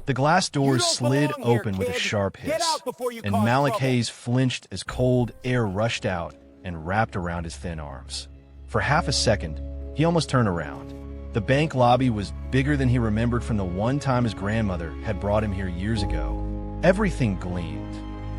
The glass You doors don't slid belong here, open with a kid. sharp Get hiss, out before you and cause Malik trouble. Hayes flinched as cold air rushed out and wrapped around his thin arms. For half a second, he almost turned around. The bank lobby was bigger than he remembered from the one time his grandmother had brought him here years ago. Everything gleamed.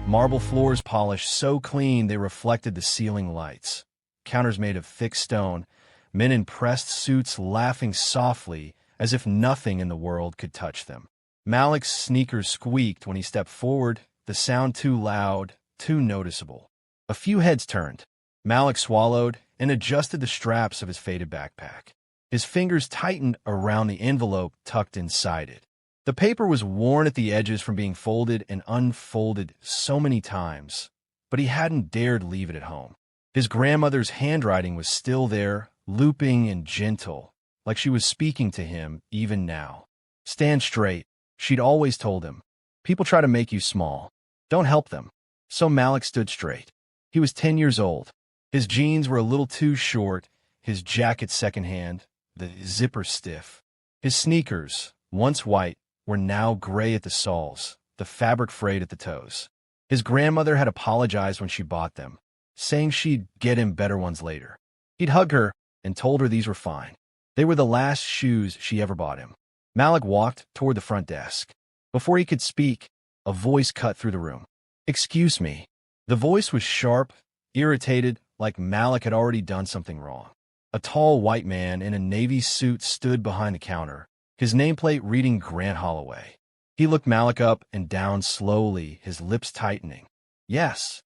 Marble floors polished so clean they reflected the ceiling lights. Counters made of thick stone, men in pressed suits laughing softly as if nothing in the world could touch them. Malik's sneakers squeaked when he stepped forward, the sound too loud, too noticeable. A few heads turned. Malik swallowed and adjusted the straps of his faded backpack. His fingers tightened around the envelope tucked inside it. The paper was worn at the edges from being folded and unfolded so many times, but he hadn't dared leave it at home. His grandmother's handwriting was still there, looping and gentle, like she was speaking to him even now. Stand straight, she'd always told him. People try to make you small. Don't help them. So Malik stood straight. He was 10 years old. His jeans were a little too short, his jacket secondhand, the zipper stiff. His sneakers, once white, were now gray at the soles, the fabric frayed at the toes. His grandmother had apologized when she bought them, saying she'd get him better ones later. He'd hug her and told her these were fine. They were the last shoes she ever bought him. Malik walked toward the front desk. Before he could speak, a voice cut through the room. "Excuse me." The voice was sharp, irritated, like Malik had already done something wrong. A tall white man in a navy suit stood behind the counter, his nameplate reading Grant Holloway. He looked Malik up and down slowly, his lips tightening. "Yes,"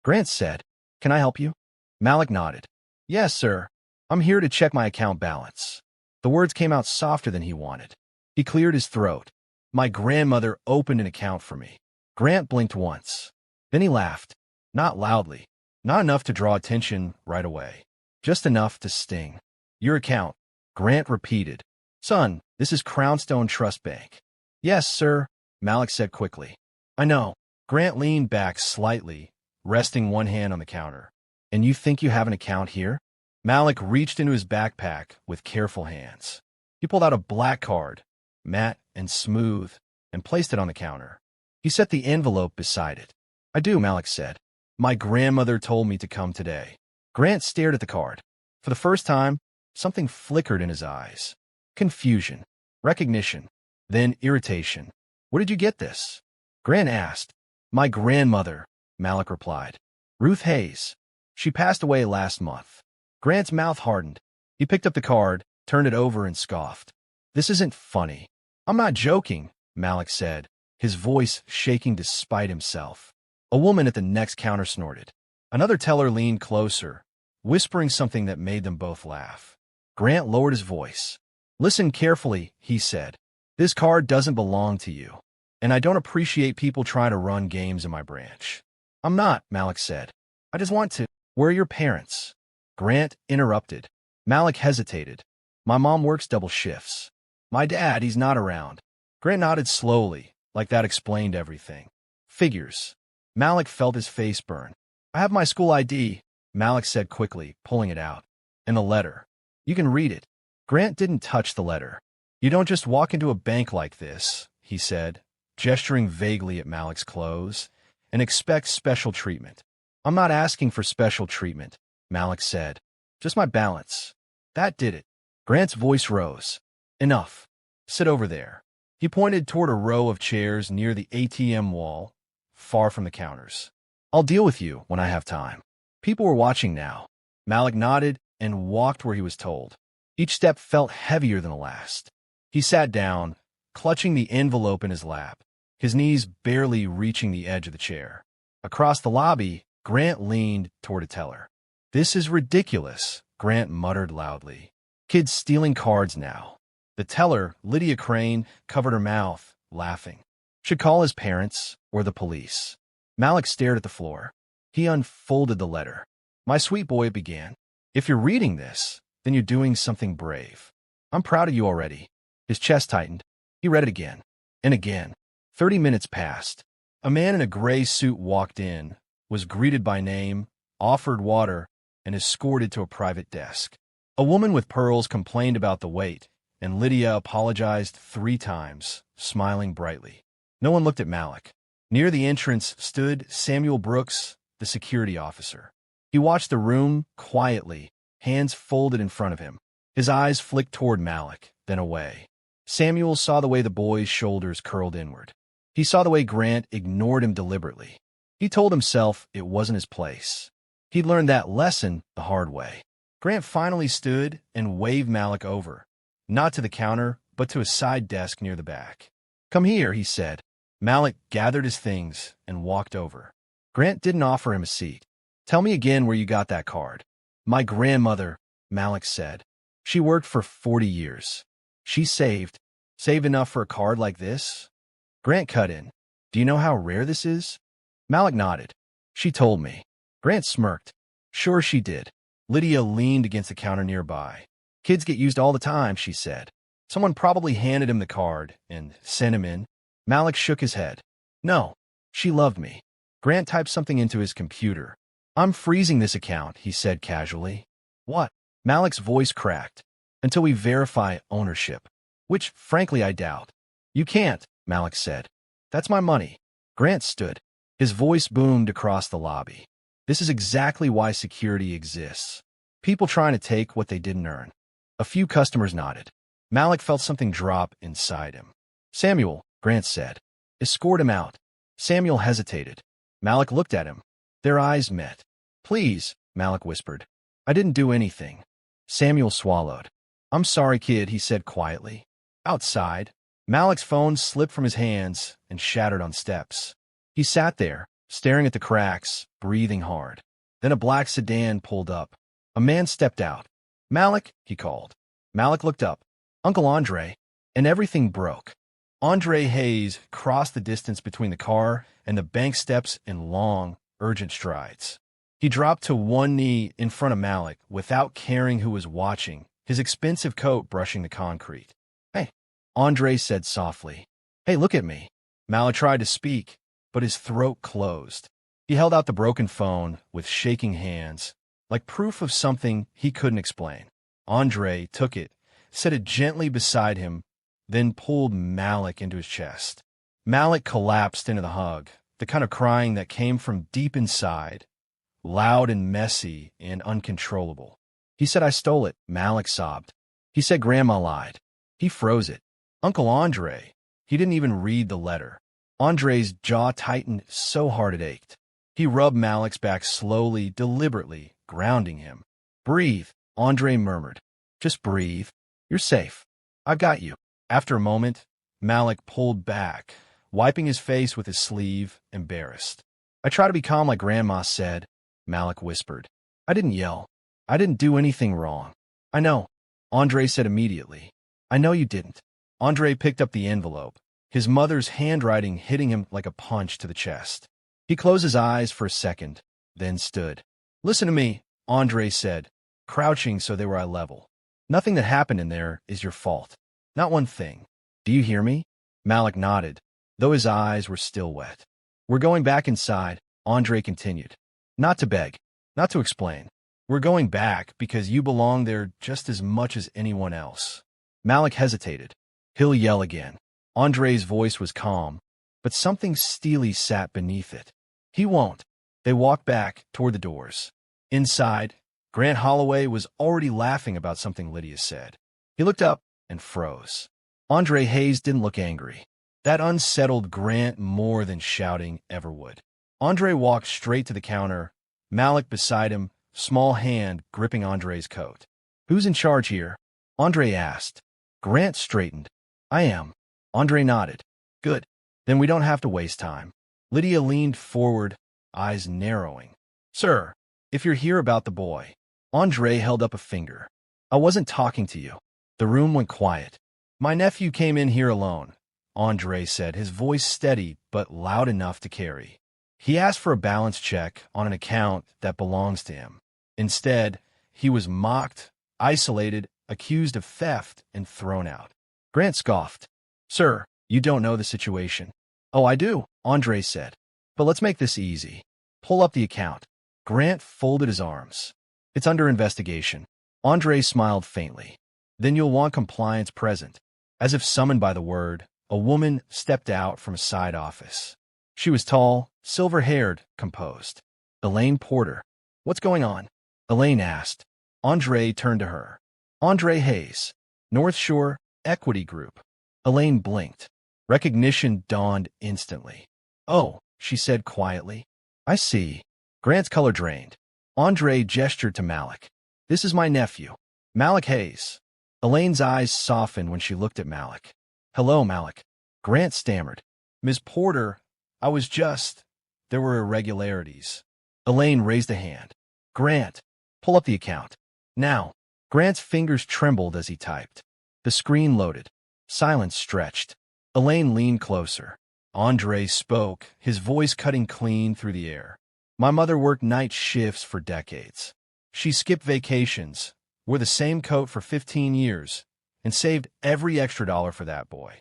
Grant said. "Can I help you?" Malik nodded. "Yes, sir. I'm here to check my account balance." The words came out softer than he wanted. He cleared his throat. "My grandmother opened an account for me." Grant blinked once. Then he laughed. Not loudly. Not enough to draw attention right away. Just enough to sting. "Your account," Grant repeated. "Son, this is Crownstone Trust Bank." "Yes, sir," Malik said quickly. "I know." Grant leaned back slightly, resting one hand on the counter. "And you think you have an account here?" Malik reached into his backpack with careful hands. He pulled out a black card, matte and smooth, and placed it on the counter. He set the envelope beside it. "I do," Malik said. "My grandmother told me to come today." Grant stared at the card. For the first time, something flickered in his eyes. Confusion, recognition, then irritation. "Where did you get this?" Grant asked. "My grandmother," Malik replied. "Ruth Hayes. She passed away last month." Grant's mouth hardened. He picked up the card, turned it over, and scoffed. "This isn't funny." "I'm not joking," Malik said, his voice shaking despite himself. A woman at the next counter snorted. Another teller leaned closer, whispering something that made them both laugh. Grant lowered his voice. "Listen carefully," he said. "This card doesn't belong to you, and I don't appreciate people trying to run games in my branch." "I'm not," Malik said. "I just want to." "Where are your parents?" Grant interrupted. Malik hesitated. "My mom works double shifts. My dad, he's not around." Grant nodded slowly, like that explained everything. "Figures." Malik felt his face burn. "I have my school ID," Malik said quickly, pulling it out. "And the letter. You can read it." Grant didn't touch the letter. "You don't just walk into a bank like this," he said, gesturing vaguely at Malik's clothes, "and expect special treatment." "I'm not asking for special treatment," Malik said. "Just my balance." That did it. Grant's voice rose. "Enough. Sit over there." He pointed toward a row of chairs near the ATM wall, far from the counters. "I'll deal with you when I have time." People were watching now. Malik nodded and walked where he was told. Each step felt heavier than the last. He sat down, clutching the envelope in his lap, his knees barely reaching the edge of the chair. Across the lobby, Grant leaned toward a teller. "This is ridiculous," Grant muttered loudly. "Kids stealing cards now." The teller, Lydia Crane, covered her mouth, laughing. "Should call his parents or the police." Malik stared at the floor. He unfolded the letter. "My sweet boy," it began. "If you're reading this, then you're doing something brave. I'm proud of you already." His chest tightened. He read it again and again. 30 minutes passed. A man in a gray suit walked in, was greeted by name, offered water, and escorted to a private desk. A woman with pearls complained about the wait and Lydia apologized 3 times, smiling brightly. No one looked at Malik. Near the entrance stood Samuel Brooks, the security officer. He watched the room quietly, hands folded in front of him. His eyes flicked toward Malik, then away. Samuel saw the way the boy's shoulders curled inward. He saw the way Grant ignored him deliberately. He told himself it wasn't his place. He'd learned that lesson the hard way. Grant finally stood and waved Malik over, not to the counter, but to a side desk near the back. "Come here," he said. Malik gathered his things and walked over. Grant didn't offer him a seat. "Tell me again where you got that card." "My grandmother," Malik said. "She worked for 40 years. She saved enough for a card like this?" Grant cut in. "Do you know how rare this is?" Malik nodded. "She told me." Grant smirked. "Sure she did." Lydia leaned against the counter nearby. "Kids get used all the time," she said. "Someone probably handed him the card and sent him in." Malik shook his head. "No, she loved me." Grant typed something into his computer. "I'm freezing this account," he said casually. "What?" Malik's voice cracked. "Until we verify ownership. Which, frankly, I doubt." "You can't," Malik said. "That's my money." Grant stood. His voice boomed across the lobby. "This is exactly why security exists. People trying to take what they didn't earn." A few customers nodded. Malik felt something drop inside him. "Samuel," Grant said. "Escort him out." Samuel hesitated. Malik looked at him. Their eyes met. "Please," Malik whispered. "I didn't do anything." Samuel swallowed. "I'm sorry, kid," he said quietly. Outside, Malik's phone slipped from his hands and shattered on steps. He sat there, staring at the cracks, breathing hard. Then a black sedan pulled up. A man stepped out. "Malik," he called. Malik looked up. "Uncle Andre." And everything broke. Andre Hayes crossed the distance between the car and the bank steps in long, urgent strides. He dropped to one knee in front of Malik without caring who was watching, his expensive coat brushing the concrete. "Hey," Andre said softly. "Hey, look at me." Malik tried to speak, but his throat closed. He held out the broken phone with shaking hands, like proof of something he couldn't explain. Andre took it, set it gently beside him, then pulled Malik into his chest. Malik collapsed into the hug, the kind of crying that came from deep inside, loud and messy and uncontrollable. "He said I stole it," Malik sobbed. "He said Grandma lied." He froze it. "Uncle Andre." He didn't even read the letter. Andre's jaw tightened so hard it ached. He rubbed Malik's back slowly, deliberately, grounding him. "Breathe," Andre murmured. "Just breathe. You're safe. I've got you." After a moment, Malik pulled back, wiping his face with his sleeve, embarrassed. "I try to be calm like Grandma said," Malik whispered. "I didn't yell. I didn't do anything wrong." "I know," Andre said immediately. "I know you didn't." Andre picked up the envelope, his mother's handwriting hitting him like a punch to the chest. He closed his eyes for a second, then stood. "Listen to me," Andre said, crouching so they were eye level. "Nothing that happened in there is your fault. Not one thing. Do you hear me?" Malik nodded, though his eyes were still wet. "We're going back inside," Andre continued. "Not to beg, not to explain. We're going back because you belong there just as much as anyone else." Malik hesitated. "He'll yell again." Andre's voice was calm, but something steely sat beneath it. "He won't." They walked back toward the doors. Inside, Grant Holloway was already laughing about something Lydia said. He looked up and froze. Andre Hayes didn't look angry. That unsettled Grant more than shouting ever would. Andre walked straight to the counter, Malik beside him, small hand gripping Andre's coat. "Who's in charge here?" Andre asked. Grant straightened. "I am." Andre nodded. "Good. Then we don't have to waste time." Lydia leaned forward, eyes narrowing. "Sir, if you're here about the boy." Andre held up a finger. "I wasn't talking to you." The room went quiet. "My nephew came in here alone," Andre said, his voice steady but loud enough to carry. "He asked for a balance check on an account that belongs to him. Instead, he was mocked, isolated, accused of theft, and thrown out." Grant scoffed. "Sir, you don't know the situation." "Oh, I do," Andre said. "But let's make this easy. Pull up the account." Grant folded his arms. "It's under investigation." Andre smiled faintly. Then you'll want compliance present. As if summoned by the word, a woman stepped out from a side office. She was tall, silver-haired, composed. Elaine Porter. What's going on? Elaine asked. Andre turned to her. Andre Hayes, North Shore Equity Group. Elaine blinked. Recognition dawned instantly. Oh, she said quietly. I see. Grant's color drained. Andre gestured to Malik. This is my nephew, Malik Hayes. Elaine's eyes softened when she looked at Malik. Hello, Malik. Grant stammered. Ms. Porter, I was just... There were irregularities. Elaine raised a hand. Grant, pull up the account. Now. Grant's fingers trembled as he typed. The screen loaded. Silence stretched. Elaine leaned closer. Andre spoke, his voice cutting clean through the air. My mother worked night shifts for decades. She skipped vacations, wore the same coat for 15 years, and saved every extra dollar for that boy.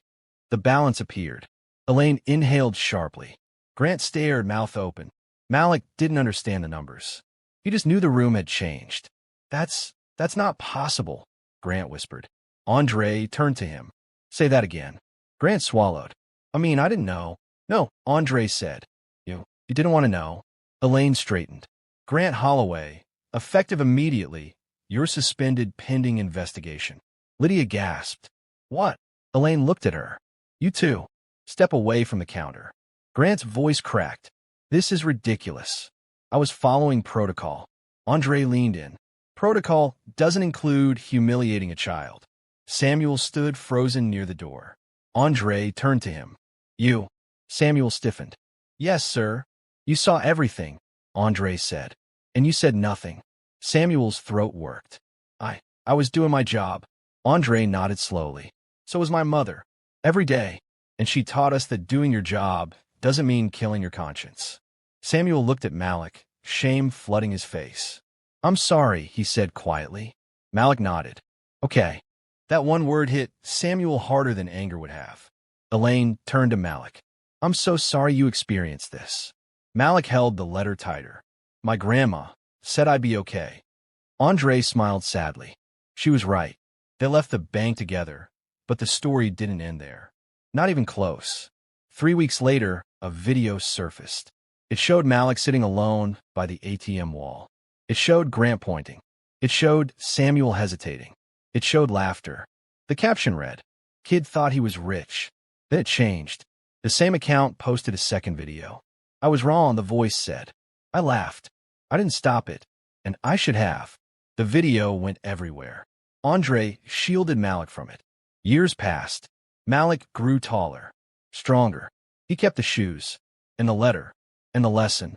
The balance appeared. Elaine inhaled sharply. Grant stared, mouth open. Malik didn't understand the numbers. He just knew the room had changed. That's not possible, Grant whispered. Andre turned to him. Say that again. Grant swallowed. I didn't know. No, Andre said. You didn't want to know. Elaine straightened. Grant Holloway, effective immediately. You're suspended pending investigation. Lydia gasped. What? Elaine looked at her. You too. Step away from the counter. Grant's voice cracked. This is ridiculous. I was following protocol. Andre leaned in. Protocol doesn't include humiliating a child. Samuel stood frozen near the door. Andre turned to him. You. Samuel stiffened. Yes, sir. You saw everything, Andre said. And you said nothing. Samuel's throat worked. I was doing my job. Andre nodded slowly. So was my mother. Every day. And she taught us that doing your job doesn't mean killing your conscience. Samuel looked at Malik, shame flooding his face. I'm sorry, he said quietly. Malik nodded. Okay. That one word hit Samuel harder than anger would have. Elaine turned to Malik. I'm so sorry you experienced this. Malik held the letter tighter. My grandma said I'd be okay. Andre smiled sadly. She was right. They left the bank together, but the story didn't end there. Not even close. 3 weeks later, a video surfaced. It showed Malik sitting alone by the ATM wall. It showed Grant pointing. It showed Samuel hesitating. It showed laughter. The caption read, Kid thought he was rich. Then it changed. The same account posted a second video. I was wrong, the voice said. I laughed. I didn't stop it. And I should have. The video went everywhere. Andre shielded Malik from it. Years passed. Malik grew taller, stronger. He kept the shoes, and the letter, and the lesson.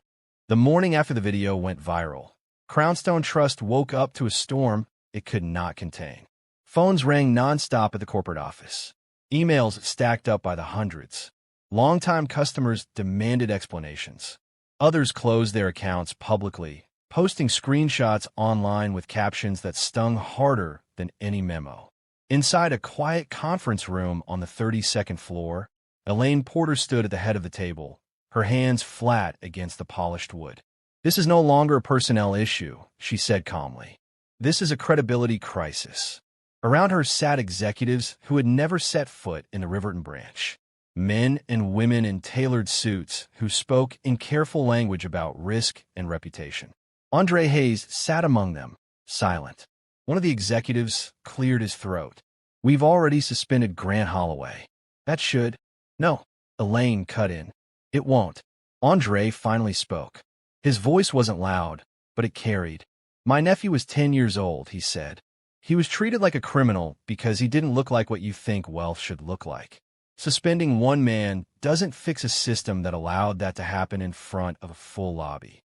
The morning after the video went viral, Crownstone Trust woke up to a storm it could not contain. Phones rang nonstop at the corporate office. Emails stacked up by the hundreds. Longtime customers demanded explanations. Others closed their accounts publicly, posting screenshots online with captions that stung harder than any memo. Inside a quiet conference room on the 32nd floor, Elaine Porter stood at the head of the table, her hands flat against the polished wood. This is no longer a personnel issue, she said calmly. This is a credibility crisis. Around her sat executives who had never set foot in the Riverton branch. Men and women in tailored suits who spoke in careful language about risk and reputation. Andre Hayes sat among them, silent. One of the executives cleared his throat. We've already suspended Grant Holloway. That should... No, Elaine cut in. It won't. Andre finally spoke. His voice wasn't loud, but it carried. My nephew was 10 years old, he said. He was treated like a criminal because he didn't look like what you think wealth should look like. Suspending one man doesn't fix a system that allowed that to happen in front of a full lobby.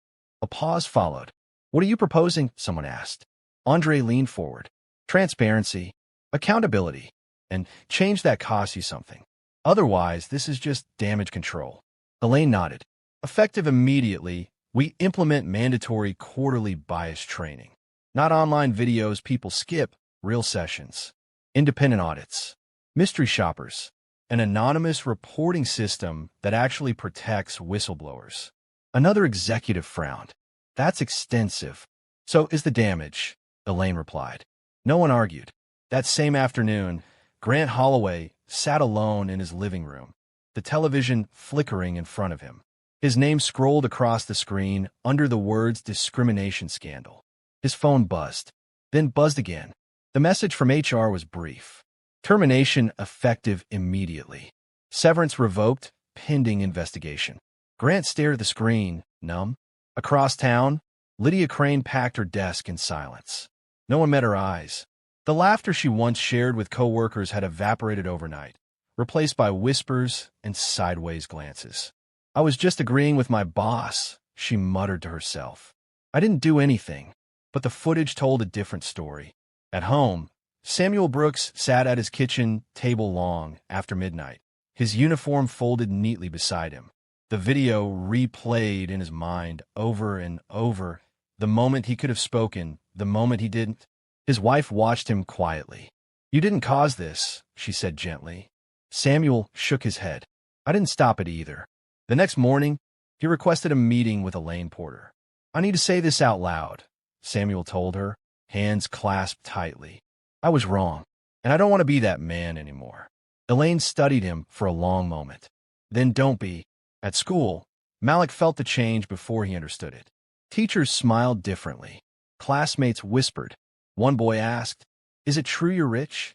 A pause followed. What are you proposing? Someone asked. Andre leaned forward. Transparency, accountability, and change that costs you something. Otherwise, this is just damage control. Elaine nodded. Effective immediately, we implement mandatory quarterly bias training. Not online videos people skip, real sessions. Independent audits. Mystery shoppers. An anonymous reporting system that actually protects whistleblowers. Another executive frowned. That's extensive. So is the damage, Elaine replied. No one argued. That same afternoon, Grant Holloway sat alone in his living room, the television flickering in front of him. His name scrolled across the screen under the words discrimination scandal. His phone buzzed, then buzzed again. The message from HR was brief. Termination effective immediately. Severance revoked, pending investigation. Grant stared at the screen, numb. Across town, Lydia Crane packed her desk in silence. No one met her eyes. The laughter she once shared with coworkers had evaporated overnight, replaced by whispers and sideways glances. I was just agreeing with my boss, she muttered to herself. I didn't do anything, but the footage told a different story. At home, Samuel Brooks sat at his kitchen table long after midnight, his uniform folded neatly beside him. The video replayed in his mind over and over, the moment he could have spoken, the moment he didn't. His wife watched him quietly. You didn't cause this, she said gently. Samuel shook his head. I didn't stop it either. The next morning, he requested a meeting with Elaine Porter. I need to say this out loud, Samuel told her, hands clasped tightly. I was wrong, and I don't want to be that man anymore. Elaine studied him for a long moment. Then don't be. At school, Malik felt the change before he understood it. Teachers smiled differently. Classmates whispered. One boy asked, Is it true you're rich?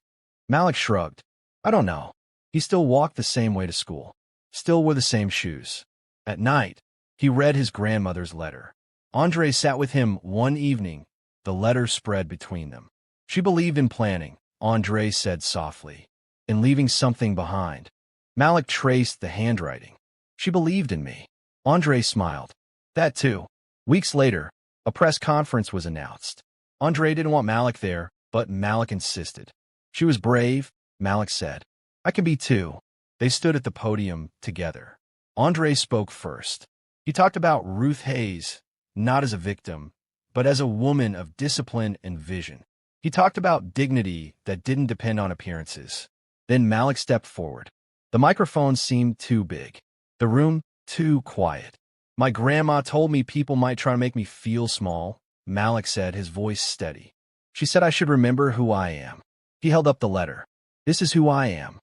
Malik shrugged. I don't know. He still walked the same way to school. Still wore the same shoes. At night, he read his grandmother's letter. Andre sat with him one evening. The letter spread between them. She believed in planning, Andre said softly, in leaving something behind. Malik traced the handwriting. She believed in me. Andre smiled. That too. Weeks later, a press conference was announced. Andre didn't want Malik there, but Malik insisted. She was brave, Malik said. I can be too. They stood at the podium together. Andre spoke first. He talked about Ruth Hayes, not as a victim, but as a woman of discipline and vision. He talked about dignity that didn't depend on appearances. Then Malik stepped forward. The microphone seemed too big. The room too quiet. My grandma told me people might try to make me feel small, Malik said, his voice steady. She said I should remember who I am. He held up the letter. This is who I am.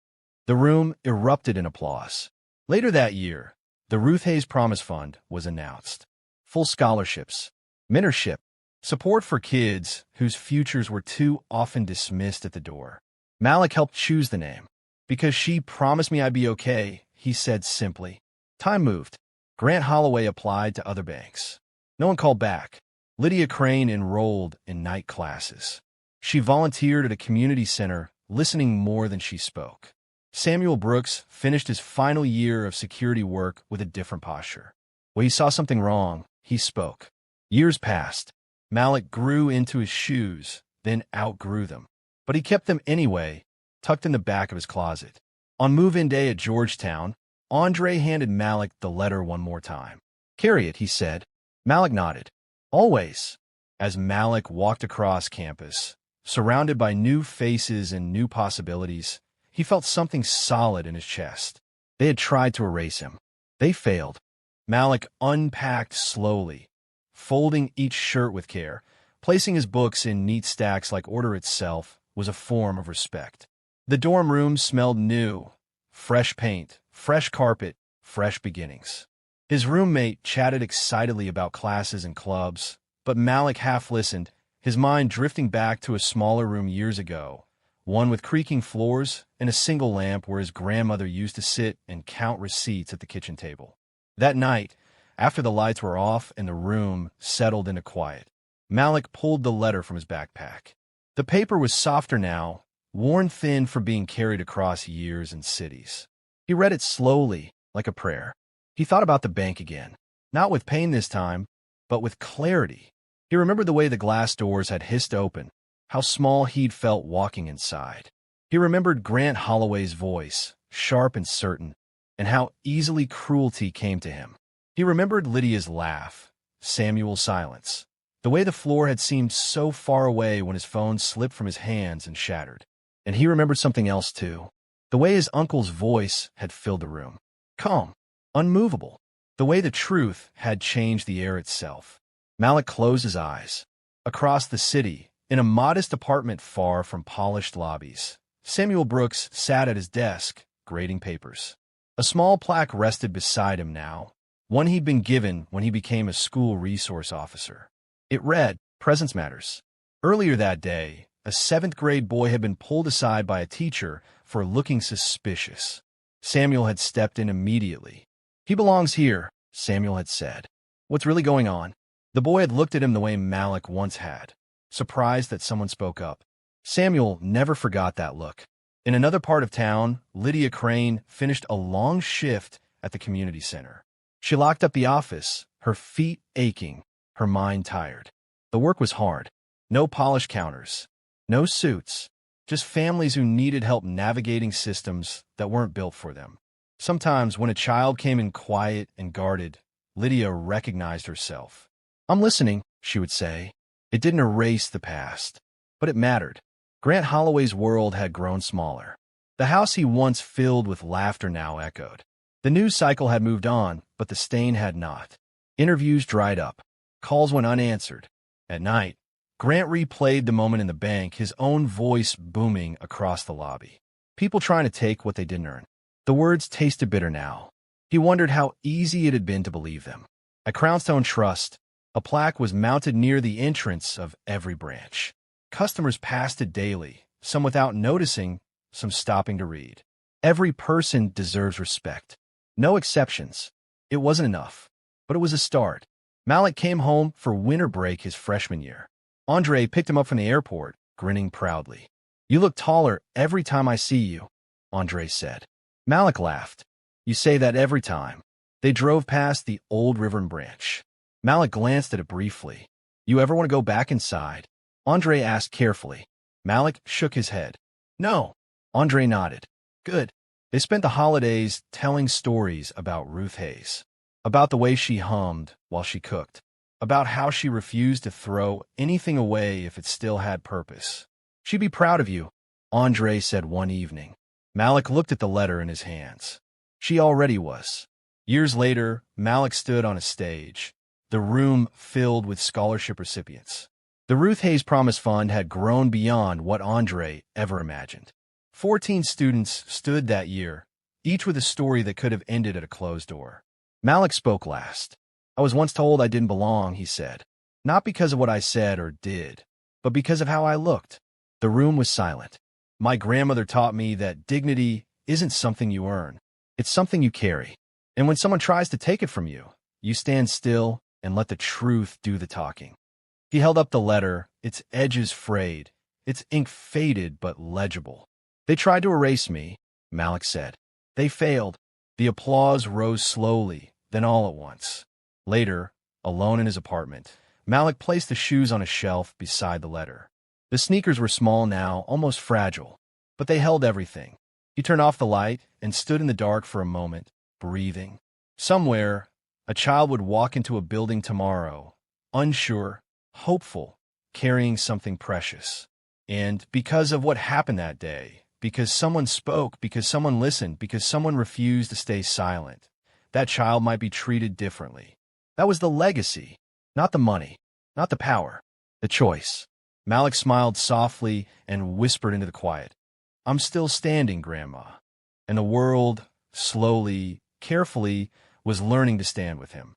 The room erupted in applause. Later that year, the Ruth Hayes Promise Fund was announced. Full scholarships, mentorship, support for kids whose futures were too often dismissed at the door. Malik helped choose the name. Because she promised me I'd be okay, he said simply. Time moved. Grant Holloway applied to other banks. No one called back. Lydia Crane enrolled in night classes. She volunteered at a community center, listening more than she spoke. Samuel Brooks finished his final year of security work with a different posture. When he saw something wrong, he spoke. Years passed. Malik grew into his shoes, then outgrew them. But he kept them anyway, tucked in the back of his closet. On move-in day at Georgetown, Andre handed Malik the letter one more time. Carry it, he said. Malik nodded. Always. As Malik walked across campus, surrounded by new faces and new possibilities, he felt something solid in his chest. They had tried to erase him. They failed. Malik unpacked slowly, folding each shirt with care. Placing his books in neat stacks like order itself was a form of respect. The dorm room smelled new. Fresh paint, fresh carpet, fresh beginnings. His roommate chatted excitedly about classes and clubs, but Malik half listened, his mind drifting back to a smaller room years ago, one with creaking floors and a single lamp where his grandmother used to sit and count receipts at the kitchen table. That night, after the lights were off and the room settled into quiet, Malik pulled the letter from his backpack. The paper was softer now, worn thin from being carried across years and cities. He read it slowly, like a prayer. He thought about the bank again, not with pain this time, but with clarity. He remembered the way the glass doors had hissed open, how small he'd felt walking inside. He remembered Grant Holloway's voice, sharp and certain, and how easily cruelty came to him. He remembered Lydia's laugh, Samuel's silence, the way the floor had seemed so far away when his phone slipped from his hands and shattered. And he remembered something else too, the way his uncle's voice had filled the room. Calm, unmovable, the way the truth had changed the air itself. Malik closed his eyes. Across the city, In a modest apartment far from polished lobbies, Samuel Brooks sat at his desk, grading papers. A small plaque rested beside him now, one he'd been given when he became a school resource officer. It read, "Presence Matters." Earlier that day, a seventh-grade boy had been pulled aside by a teacher for looking suspicious. Samuel had stepped in immediately. "He belongs here," Samuel had said. "What's really going on?" The boy had looked at him the way Malik once had, surprised that someone spoke up. Samuel never forgot that look. In another part of town, Lydia Crane finished a long shift at the community center. She locked up the office, her feet aching, her mind tired. The work was hard. No polished counters, no suits, just families who needed help navigating systems that weren't built for them. Sometimes when a child came in quiet and guarded, Lydia recognized herself. "I'm listening," she would say. It didn't erase the past, but it mattered. Grant Holloway's world had grown smaller. The house he once filled with laughter now echoed. The news cycle had moved on, but the stain had not. Interviews dried up. Calls went unanswered. At night, Grant replayed the moment in the bank, his own voice booming across the lobby. People trying to take what they didn't earn. The words tasted bitter now. He wondered how easy it had been to believe them. At Crownstone Trust, a plaque was mounted near the entrance of every branch. Customers passed it daily, some without noticing, some stopping to read. Every person deserves respect. No exceptions. It wasn't enough, but it was a start. Malik came home for winter break his freshman year. Andre picked him up from the airport, grinning proudly. "You look taller every time I see you," Andre said. Malik laughed. "You say that every time." They drove past the old River branch. Malik glanced at it briefly. "You ever want to go back inside?" Andre asked carefully. Malik shook his head. "No." Andre nodded. "Good." They spent the holidays telling stories about Ruth Hayes, about the way she hummed while she cooked, about how she refused to throw anything away if it still had purpose. "She'd be proud of you," Andre said one evening. Malik looked at the letter in his hands. She already was. Years later, Malik stood on a stage, the room filled with scholarship recipients. The Ruth Hayes Promise Fund had grown beyond what Andre ever imagined. 14 students stood that year, each with a story that could have ended at a closed door. Malik spoke last. "I was once told I didn't belong," he said. "Not because of what I said or did, but because of how I looked." The room was silent. "My grandmother taught me that dignity isn't something you earn. It's something you carry. And when someone tries to take it from you, you stand still and let the truth do the talking." He held up the letter, its edges frayed, its ink faded but legible. "They tried to erase me," Malik said. "They failed." The applause rose slowly, then all at once. Later, alone in his apartment, Malik placed the shoes on a shelf beside the letter. The sneakers were small now, almost fragile, but they held everything. He turned off the light and stood in the dark for a moment, breathing. Somewhere, a child would walk into a building tomorrow, unsure, hopeful, carrying something precious. And because of what happened that day, because someone spoke, because someone listened, because someone refused to stay silent, that child might be treated differently. That was the legacy, not the money, not the power, the choice. Malik smiled softly and whispered into the quiet, "I'm still standing, Grandma." And the world, slowly, carefully, was learning to stand with him.